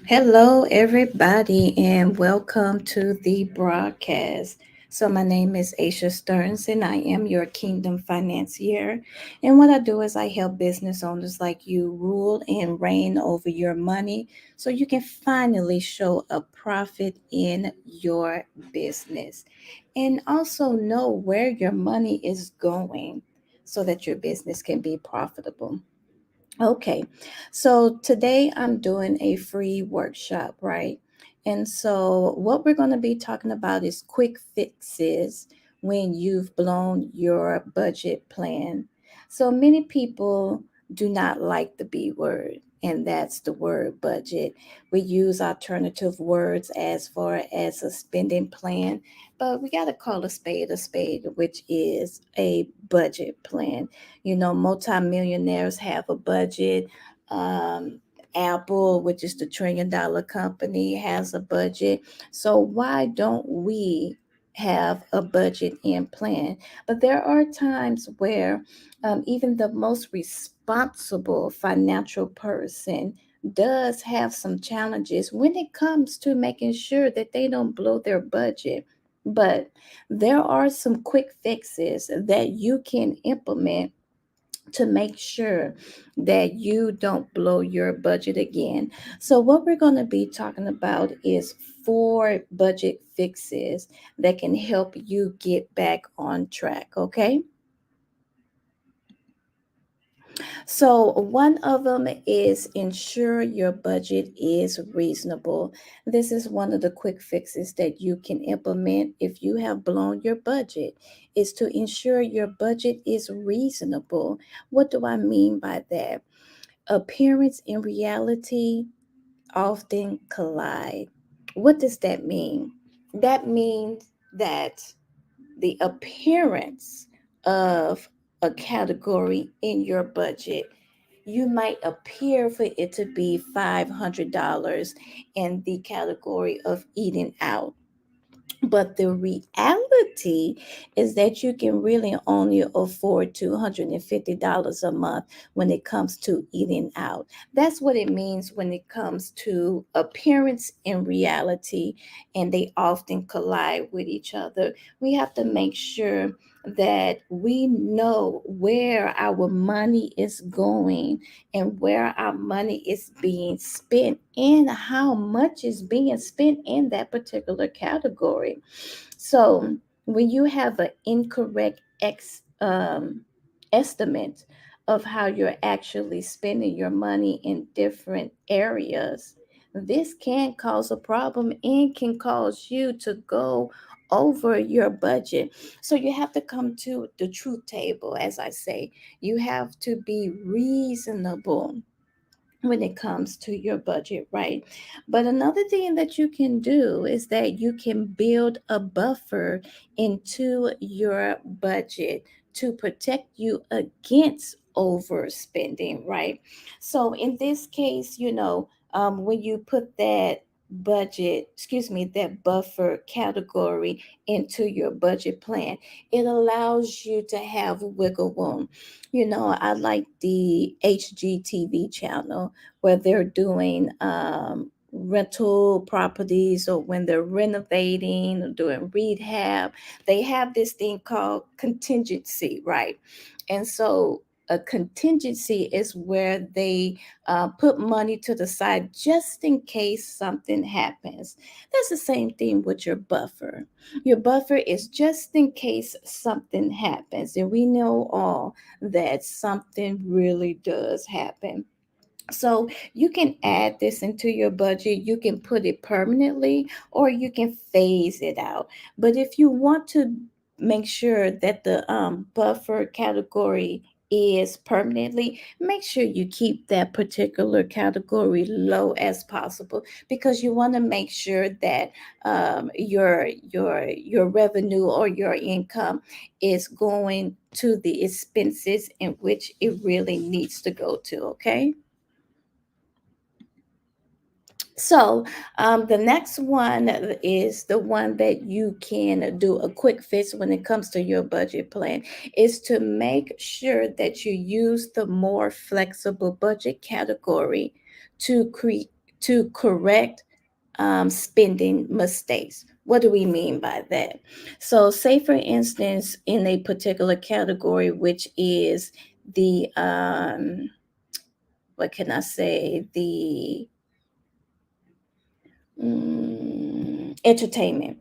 Hello, everybody, and welcome to the broadcast. So, my name is Aisha Stearns, and I am your Kingdom Financier. And what I do is I help business owners like you rule and reign over your money so you can finally show a profit in your business and also know where your money is going so that your business can be profitable. Okay, so today I'm doing a free workshop, right? And so, what we're going to be talking about is quick fixes when you've blown your budget plan. So, many people do not like the B word, and that's the word budget. We use alternative words as far as a spending plan, but we got to call a spade, which is a budget plan. Multimillionaires have a budget. Um, Apple, which is the $1 trillion company, has a budget. So why don't we have a budget and plan? But there are times where even the most responsible financial person does have some challenges when it comes to making sure that they don't blow their budget. But there are some quick fixes that you can implement to make sure that you don't blow your budget again. So, what we're going to be talking about is four budget fixes that can help you get back on track. Okay. So, one of them is ensure your budget is reasonable. This is one of the quick fixes that you can implement if you have blown your budget, is to ensure your budget is reasonable. What do I mean by that? Appearance and reality often collide. What does that mean? That means that the appearance of a category in your budget, you might appear for it to be $500 in the category of eating out, but the reality is that you can really only afford $250 a month when it comes to eating out. That's what it means when it comes to appearance and reality, and they often collide with each other. We have to make sure that we know where our money is going and where our money is being spent and how much is being spent in that particular category. So when you have an incorrect estimate of how you're actually spending your money in different areas, this can cause a problem and can cause you to go over your budget. So you have to come to the truth table, as I say. You have to be reasonable when it comes to your budget, right? But another thing that you can do is that you can build a buffer into your budget to protect you against overspending, right? So in this case, when you put that buffer category into your budget plan, it allows you to have wiggle room. I like the HGTV channel where they're doing rental properties, or when they're renovating or doing rehab. They have this thing called contingency, right? And so a contingency is where they put money to the side just in case something happens. That's the same thing with your buffer. Your buffer is just in case something happens, and we know all that something really does happen. So you can add this into your budget. You can put it permanently or you can phase it out. But if you want to make sure that the buffer category is permanently, make sure you keep that particular category low as possible, because you want to make sure that your revenue or your income is going to the expenses in which it really needs to go to. Okay. So, the next one is the one that you can do a quick fix when it comes to your budget plan, is to make sure that you use the more flexible budget category to create to correct spending mistakes. What do we mean by that? So, say for instance, in a particular category, which is the what can I say? The entertainment,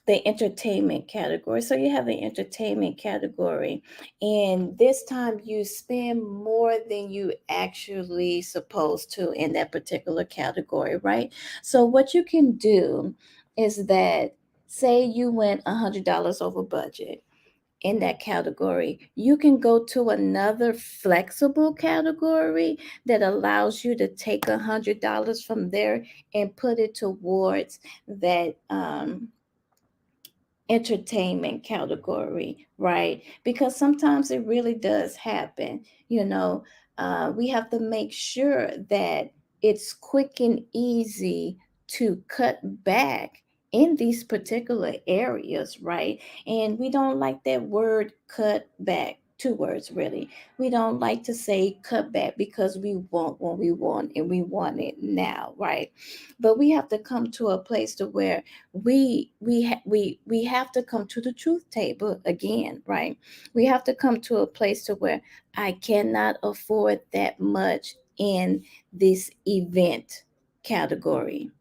the entertainment category. So you have the entertainment category, and this time you spend more than you actually supposed to in that particular category, right? So what you can do is that, say you went $100 over budget in that category, you can go to another flexible category that allows you to take $100 from there and put it towards that entertainment category, right? Because sometimes it really does happen. You know, we have to make sure that it's quick and easy to cut back in these particular areas, right? And we don't like that word cut back. Two words, really. We don't like to say cut back because we want what we want and we want it now, right? But we have to come to a place to where we have to come to the truth table again, right? We have to come to a place to where I cannot afford that much in this event category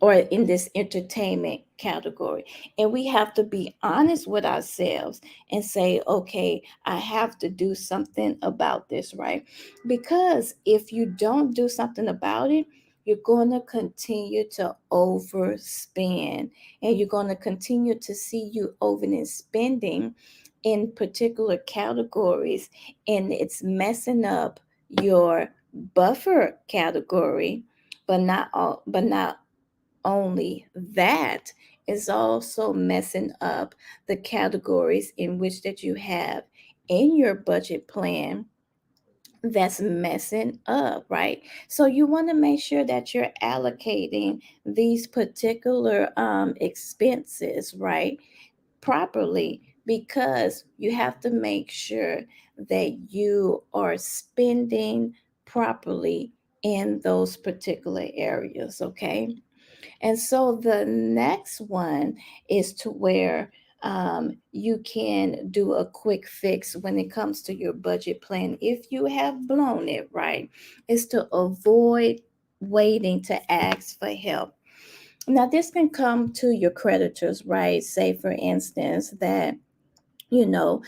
or in this entertainment category. And we have to be honest with ourselves and say, okay, I have to do something about this, right? Because if you don't do something about it, you're going to continue to overspend, and you're going to continue to see you overspending in particular categories, and it's messing up your buffer category. But not only that, is also messing up the categories in which that you have in your budget plan, that's messing up, right? So you want to make sure that you're allocating these particular expenses, right, properly, because you have to make sure that you are spending properly in those particular areas, okay? And so the next one is to where you can do a quick fix when it comes to your budget plan. If you have blown it, right, is to avoid waiting to ask for help. Now, this can come to your creditors, right? Say, for instance, that you know,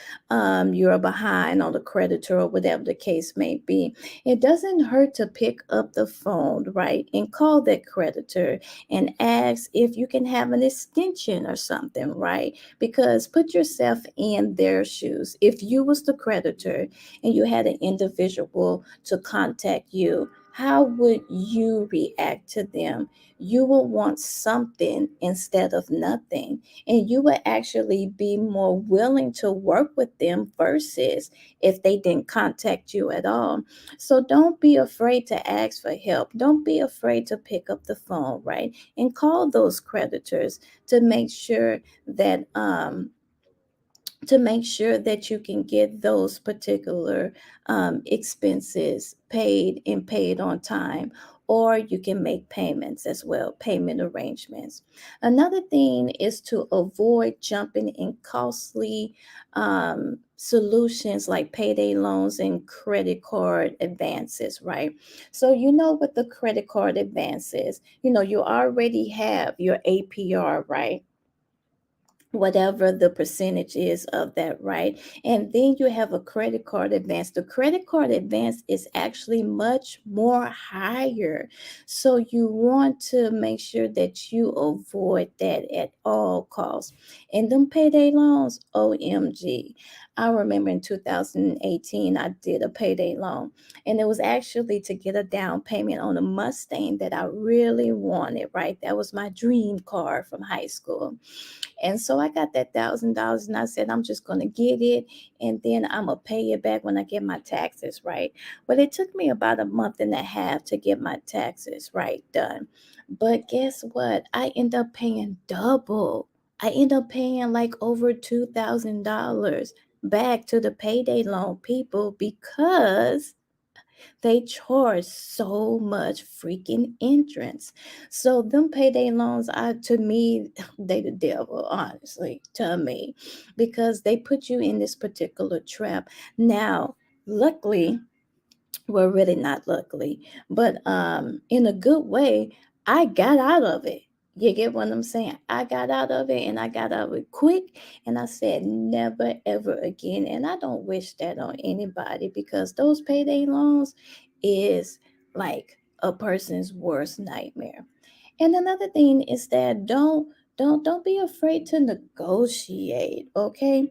you're behind on the creditor or whatever the case may be. It doesn't hurt to pick up the phone, right, and call that creditor and ask if you can have an extension or something, right? Because put yourself in their shoes. If you was the creditor and you had an individual to contact you, how would you react to them? You will want something instead of nothing, and you would actually be more willing to work with them versus if they didn't contact you at all. So don't be afraid to ask for help. Don't be afraid to pick up the phone, right? And call those creditors to make sure that you can get those particular expenses paid and paid on time, or you can make payments as well, payment arrangements. Another thing is to avoid jumping in costly solutions like payday loans and credit card advances, right? So with the credit card advances, you already have your APR, right? Whatever the percentage is of that, right? And then you have a credit card advance. The credit card advance is actually much more higher. So you want to make sure that you avoid that at all costs. And them payday loans, OMG. I remember in 2018, I did a payday loan, and it was actually to get a down payment on a Mustang that I really wanted, right? That was my dream car from high school. And so I got that $1,000, and I said, I'm just going to get it, and then I'm going to pay it back when I get my taxes, right? But it took me about a month and a half to get my taxes, right, done. But guess what? I end up paying double. I end up paying like over $2,000 back to the payday loan people because They charge so much freaking entrance. So them payday loans are, to me, they the devil, honestly, to me, because they put you in this particular trap. Now, luckily, well, really not luckily, but in a good way, I got out of it. You get what I'm saying? I got out of it, and I got out of it quick, and I said never ever again. And I don't wish that on anybody, because those payday loans is like a person's worst nightmare. And another thing is that don't be afraid to negotiate, okay?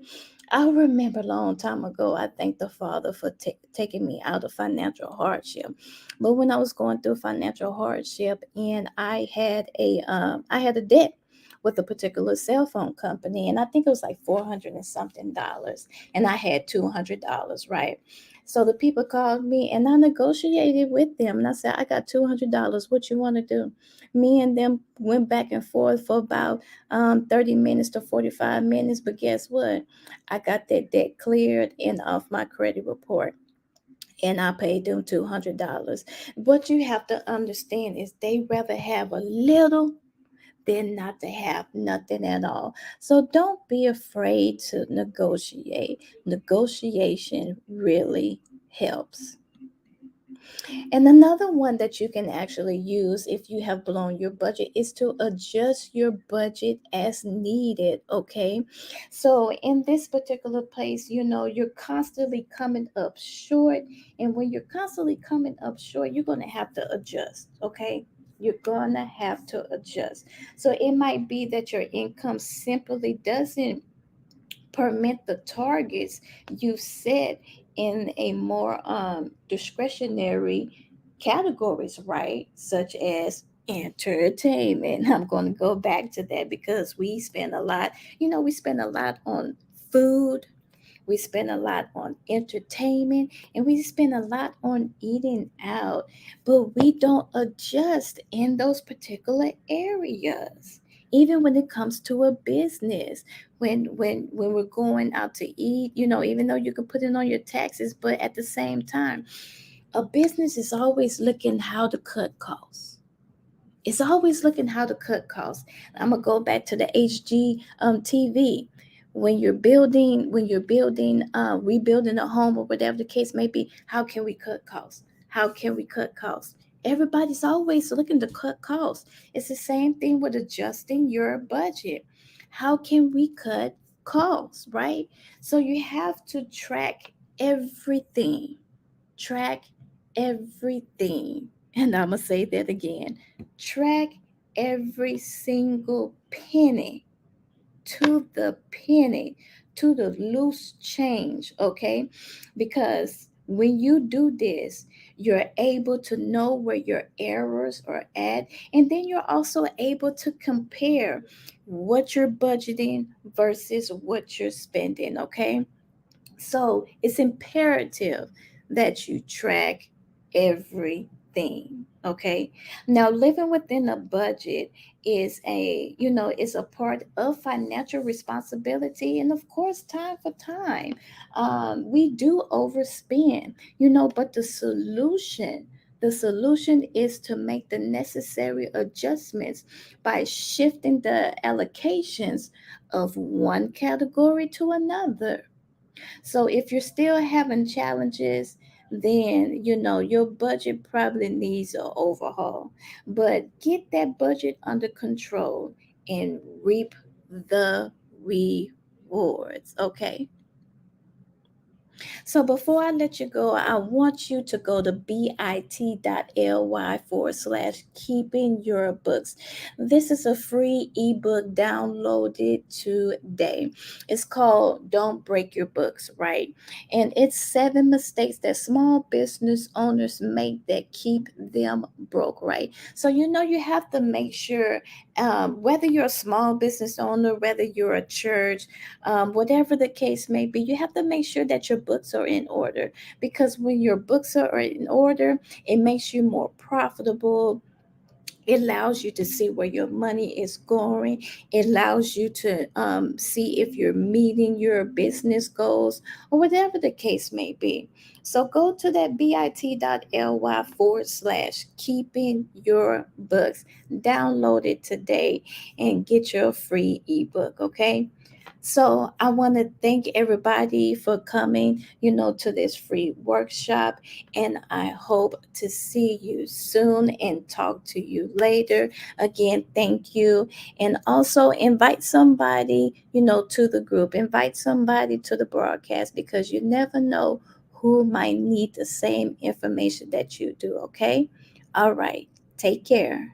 I remember a long time ago, I thank the Father for taking me out of financial hardship. But when I was going through financial hardship, and I had a debt with a particular cell phone company, and I think it was like 400 and something dollars, and I had $200, right? So the people called me, and I negotiated with them, and I said, I got $200. What you want to do? Me and them went back and forth for about 30 minutes to 45 minutes. But guess what? I got that debt cleared and off my credit report. And I paid them $200. What you have to understand is they rather have a little than not to have nothing at all. So don't be afraid to negotiate. Negotiation really helps. And another one that you can actually use if you have blown your budget is to adjust your budget as needed. Okay. So, in this particular place, you're constantly coming up short. And when you're constantly coming up short, you're going to have to adjust. Okay. You're going to have to adjust. So, it might be that your income simply doesn't permit the targets you set in a more discretionary categories, right? Such as entertainment. I'm going to go back to that because we spend a lot, we spend a lot on food, we spend a lot on entertainment, and we spend a lot on eating out, but we don't adjust in those particular areas. Even when it comes to a business, when we're going out to eat, even though you can put it on your taxes, but at the same time, a business is always looking how to cut costs. It's always looking how to cut costs. I'm gonna go back to the HG TV. When you're building, rebuilding a home or whatever the case may be, how can we cut costs? How can we cut costs? Everybody's always looking to cut costs. It's the same thing with adjusting your budget. How can we cut costs, right? So you have to everything. Track everything. And I'm going to say that again. Track every single penny, to the penny, to the loose change, okay? Because when you do this, you're able to know where your errors are at, and then you're also able to compare what you're budgeting versus what you're spending, okay? So it's imperative that you track everything. Okay. Now, living within a budget is a part of financial responsibility, and of course, time for time. We do overspend, but the solution is to make the necessary adjustments by shifting the allocations of one category to another. So if you're still having challenges, then your budget probably needs an overhaul. But get that budget under control and reap the rewards. Okay. So before I let you go, I want you to go to bit.ly/keeping your books. This is a free ebook. Download it today. It's called Don't Break Your Books, right? And it's 7 mistakes that small business owners make that keep them broke, right? So you have to make sure, whether you're a small business owner, whether you're a church, whatever the case may be, you have to make sure that your books are in order. Because when your books are in order, it makes you more profitable. It allows you to see where your money is going. It allows you to see if you're meeting your business goals or whatever the case may be. So go to that bit.ly/, keeping your books. Download it today and get your free ebook, okay? So I want to thank everybody for coming, to this free workshop. And I hope to see you soon and talk to you later. Again, thank you. And also invite somebody, to the group. Invite somebody to the broadcast because you never know who might need the same information that you do, okay? All right. Take care.